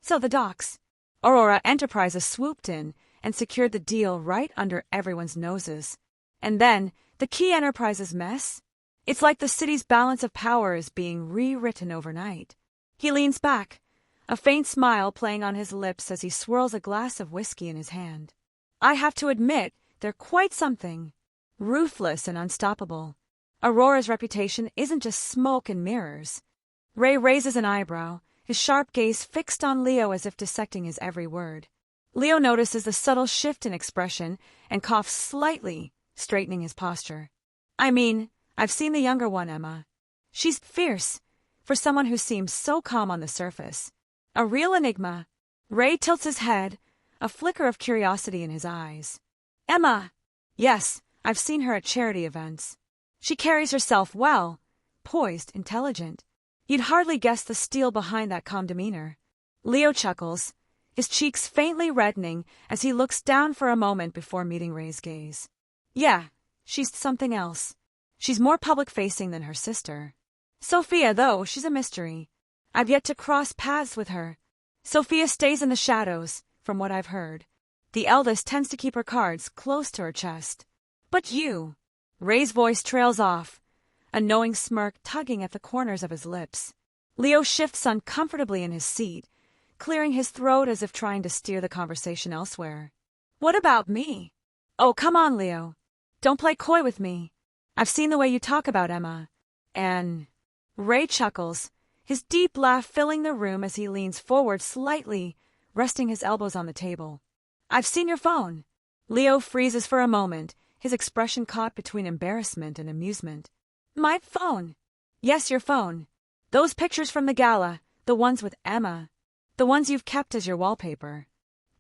So the docs. Aurora Enterprises swooped in and secured the deal right under everyone's noses. And then, the Key Enterprises mess? It's like the city's balance of power is being rewritten overnight. He leans back, a faint smile playing on his lips as he swirls a glass of whiskey in his hand. I have to admit, they're quite something. Ruthless and unstoppable. Aurora's reputation isn't just smoke and mirrors. Ray raises an eyebrow, his sharp gaze fixed on Leo as if dissecting his every word. Leo notices the subtle shift in expression and coughs slightly, straightening his posture. I mean, I've seen the younger one, Emma. She's fierce, for someone who seems so calm on the surface. A real enigma. Ray tilts his head, a flicker of curiosity in his eyes. Emma! Yes, I've seen her at charity events. She carries herself well, poised, intelligent. You'd hardly guess the steel behind that calm demeanor. Leo chuckles, his cheeks faintly reddening as he looks down for a moment before meeting Ray's gaze. Yeah, she's something else. She's more public-facing than her sister. Sophia, though, she's a mystery. I've yet to cross paths with her. Sophia stays in the shadows, from what I've heard. The eldest tends to keep her cards close to her chest. But you... Ray's voice trails off, a knowing smirk tugging at the corners of his lips. Leo shifts uncomfortably in his seat, clearing his throat as if trying to steer the conversation elsewhere. What about me? Oh, come on, Leo. Don't play coy with me. I've seen the way you talk about Emma. And... Ray chuckles, his deep laugh filling the room as he leans forward slightly, resting his elbows on the table. I've seen your phone. Leo freezes for a moment, his expression caught between embarrassment and amusement. My phone? Yes, your phone. Those pictures from the gala, the ones with Emma. The ones you've kept as your wallpaper.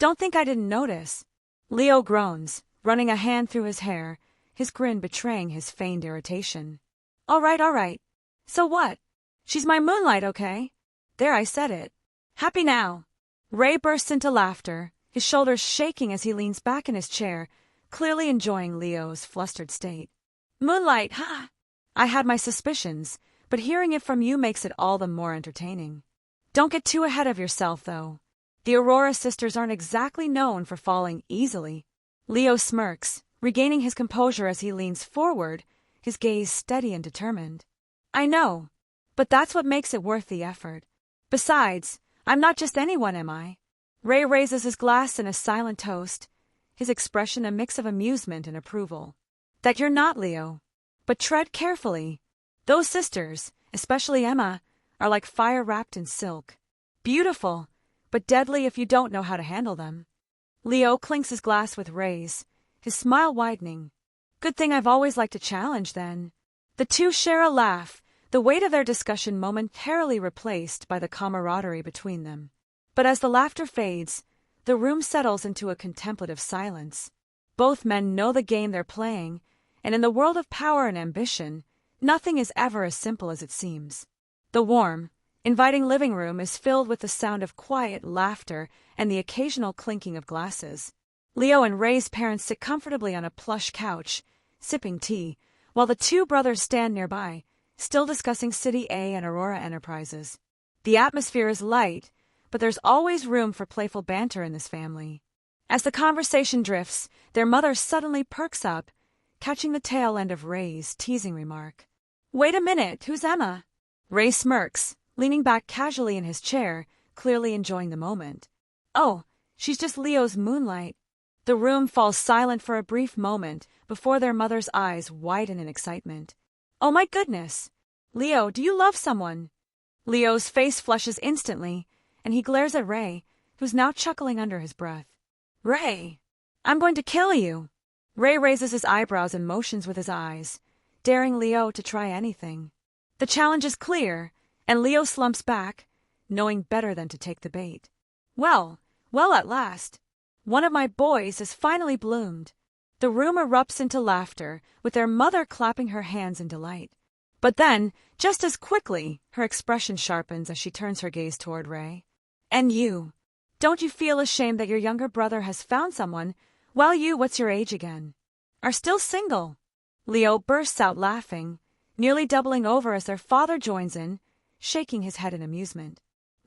Don't think I didn't notice. Leo groans, running a hand through his hair, his grin betraying his feigned irritation. All right. So what? She's my moonlight, okay? There, I said it. Happy now. Ray bursts into laughter, his shoulders shaking as he leans back in his chair, clearly enjoying Leo's flustered state. Moonlight, ha! I had my suspicions, but hearing it from you makes it all the more entertaining. Don't get too ahead of yourself, though. The Aurora sisters aren't exactly known for falling easily. Leo smirks, regaining his composure as he leans forward, his gaze steady and determined. I know, but that's what makes it worth the effort. Besides, I'm not just anyone, am I? Ray raises his glass in a silent toast, his expression a mix of amusement and approval. That you're not, Leo. But tread carefully. Those sisters, especially Emma, are like fire wrapped in silk. Beautiful, but deadly if you don't know how to handle them. Leo clinks his glass with Ray's, his smile widening. Good thing I've always liked a challenge, then. The two share a laugh, the weight of their discussion momentarily replaced by the camaraderie between them. But as the laughter fades, the room settles into a contemplative silence. Both men know the game they're playing, and in the world of power and ambition, nothing is ever as simple as it seems. The warm, inviting living room is filled with the sound of quiet laughter and the occasional clinking of glasses. Leo and Ray's parents sit comfortably on a plush couch, sipping tea, while the two brothers stand nearby, still discussing City A and Aurora Enterprises. The atmosphere is light, but there's always room for playful banter in this family. As the conversation drifts, their mother suddenly perks up, catching the tail end of Ray's teasing remark. Wait a minute, who's Emma? Ray smirks, leaning back casually in his chair, clearly enjoying the moment. Oh, she's just Leo's moonlight. The room falls silent for a brief moment before their mother's eyes widen in excitement. Oh my goodness! Leo, do you love someone? Leo's face flushes instantly, and he glares at Ray, who's now chuckling under his breath. Ray! I'm going to kill you! Ray raises his eyebrows and motions with his eyes, daring Leo to try anything. The challenge is clear, and Leo slumps back, knowing better than to take the bait. Well, at last. One of my boys has finally bloomed. The room erupts into laughter, with their mother clapping her hands in delight. But then, just as quickly, her expression sharpens as she turns her gaze toward Ray. And you, don't you feel ashamed that your younger brother has found someone, while you, what's your age again, are still single? Leo bursts out laughing, nearly doubling over as their father joins in, shaking his head in amusement.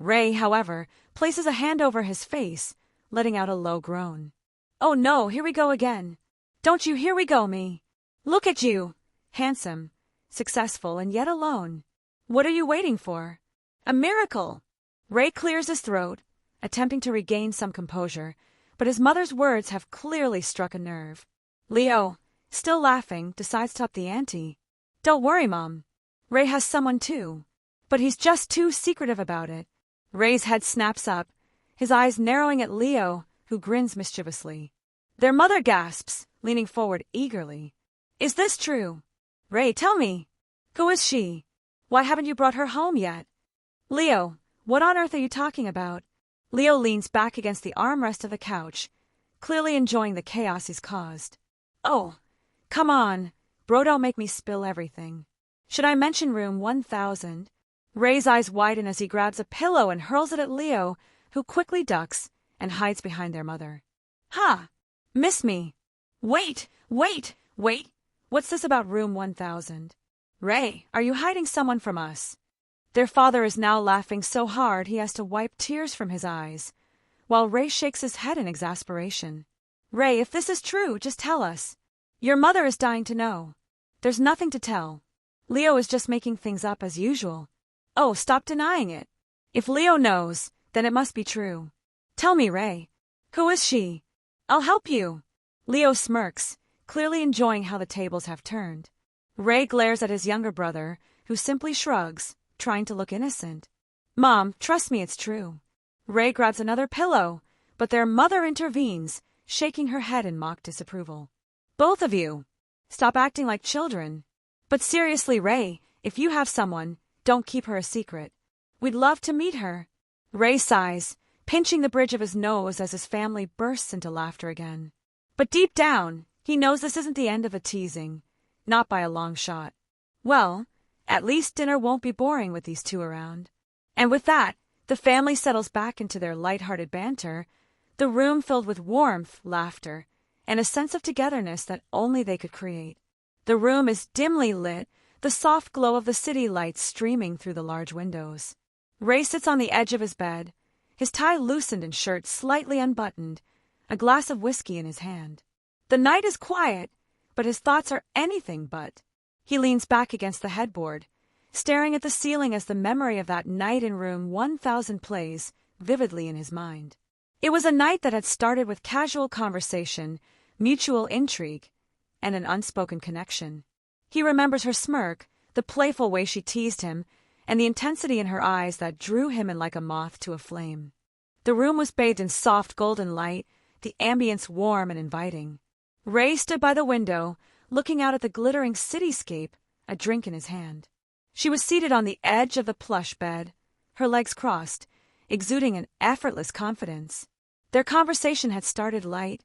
Ray, however, places a hand over his face, letting out a low groan. Oh no, here we go again. Don't you here we go, me. Look at you. Handsome, successful, and yet alone. What are you waiting for? A miracle. Ray clears his throat, attempting to regain some composure, but his mother's words have clearly struck a nerve. Leo, still laughing, decides to up the ante. Don't worry, Mom. Ray has someone too, but he's just too secretive about it. Ray's head snaps up, his eyes narrowing at Leo, who grins mischievously. Their mother gasps, leaning forward eagerly. Is this true? Ray, tell me. Who is she? Why haven't you brought her home yet? Leo, what on earth are you talking about? Leo leans back against the armrest of the couch, clearly enjoying the chaos he's caused. Oh, come on. Bro, don't make me spill everything. Should I mention room 1000? Ray's eyes widen as he grabs a pillow and hurls it at Leo, who quickly ducks and hides behind their mother. Ha! Miss me. Wait. What's this about room 1000? Ray, are you hiding someone from us? Their father is now laughing so hard he has to wipe tears from his eyes, while Ray shakes his head in exasperation. Ray, if this is true, just tell us. Your mother is dying to know. There's nothing to tell. Leo is just making things up as usual. Oh, stop denying it. If Leo knows, then it must be true. Tell me, Ray. Who is she? I'll help you. Leo smirks, clearly enjoying how the tables have turned. Ray glares at his younger brother, who simply shrugs, trying to look innocent. Mom, trust me, it's true. Ray grabs another pillow, but their mother intervenes, shaking her head in mock disapproval. Both of you, stop acting like children. But seriously, Ray, if you have someone, don't keep her a secret. We'd love to meet her. Ray sighs, pinching the bridge of his nose as his family bursts into laughter again. But deep down, he knows this isn't the end of the teasing, not by a long shot. Well, at least dinner won't be boring with these two around. And with that, the family settles back into their light-hearted banter, the room filled with warmth, laughter, and a sense of togetherness that only they could create. The room is dimly lit, the soft glow of the city lights streaming through the large windows. Ray sits on the edge of his bed, his tie loosened and shirt slightly unbuttoned, a glass of whiskey in his hand. The night is quiet, but his thoughts are anything but. He leans back against the headboard, staring at the ceiling as the memory of that night in room 1000 plays vividly in his mind. It was a night that had started with casual conversation, mutual intrigue, and an unspoken connection. He remembers her smirk, the playful way she teased him, and the intensity in her eyes that drew him in like a moth to a flame. The room was bathed in soft golden light, the ambience warm and inviting. Ray stood by the window, looking out at the glittering cityscape, a drink in his hand. She was seated on the edge of the plush bed, her legs crossed, exuding an effortless confidence. Their conversation had started light,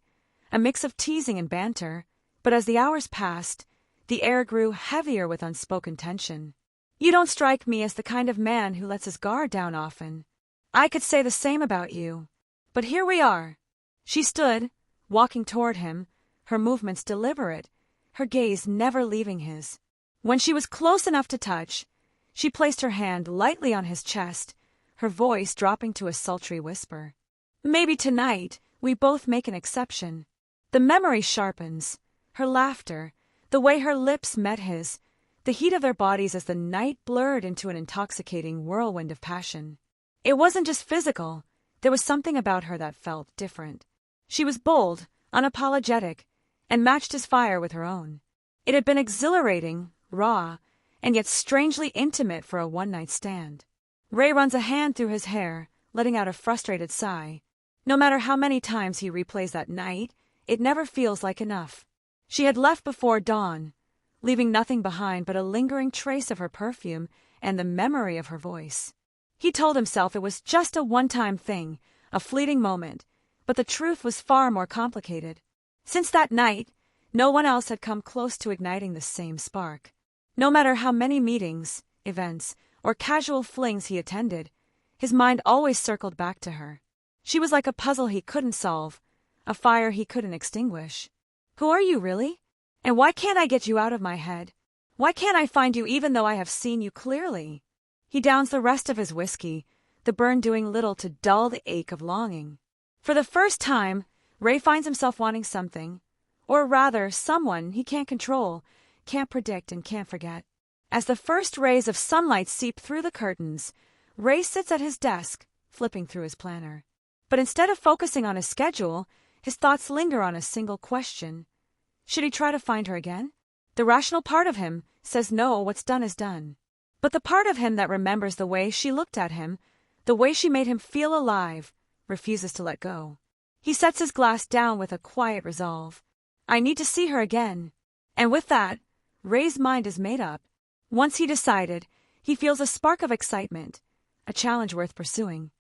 a mix of teasing and banter, but as the hours passed, the air grew heavier with unspoken tension. You don't strike me as the kind of man who lets his guard down often. I could say the same about you. But here we are. She stood, walking toward him, her movements deliberate, her gaze never leaving his. When she was close enough to touch, she placed her hand lightly on his chest, her voice dropping to a sultry whisper. Maybe tonight we both make an exception. The memory sharpens, her laughter, the way her lips met his, the heat of their bodies as the night blurred into an intoxicating whirlwind of passion. It wasn't just physical, there was something about her that felt different. She was bold, unapologetic, and matched his fire with her own. It had been exhilarating, raw, and yet strangely intimate for a one-night stand. Ray runs a hand through his hair, letting out a frustrated sigh. No matter how many times he replays that night, it never feels like enough. She had left before dawn, leaving nothing behind but a lingering trace of her perfume and the memory of her voice. He told himself it was just a one-time thing, a fleeting moment, but the truth was far more complicated. Since that night, no one else had come close to igniting the same spark. No matter how many meetings, events, or casual flings he attended, his mind always circled back to her. She was like a puzzle he couldn't solve, a fire he couldn't extinguish. Who are you, really? And why can't I get you out of my head? Why can't I find you even though I have seen you clearly? He downs the rest of his whiskey, the burn doing little to dull the ache of longing. For the first time, Ray finds himself wanting something, or rather, someone he can't control, can't predict, and can't forget. As the first rays of sunlight seep through the curtains, Ray sits at his desk, flipping through his planner. But instead of focusing on his schedule, his thoughts linger on a single question. Should he try to find her again? The rational part of him says no, what's done is done. But the part of him that remembers the way she looked at him, the way she made him feel alive, refuses to let go. He sets his glass down with a quiet resolve. I need to see her again. And with that, Ray's mind is made up. Once he decided, he feels a spark of excitement, a challenge worth pursuing.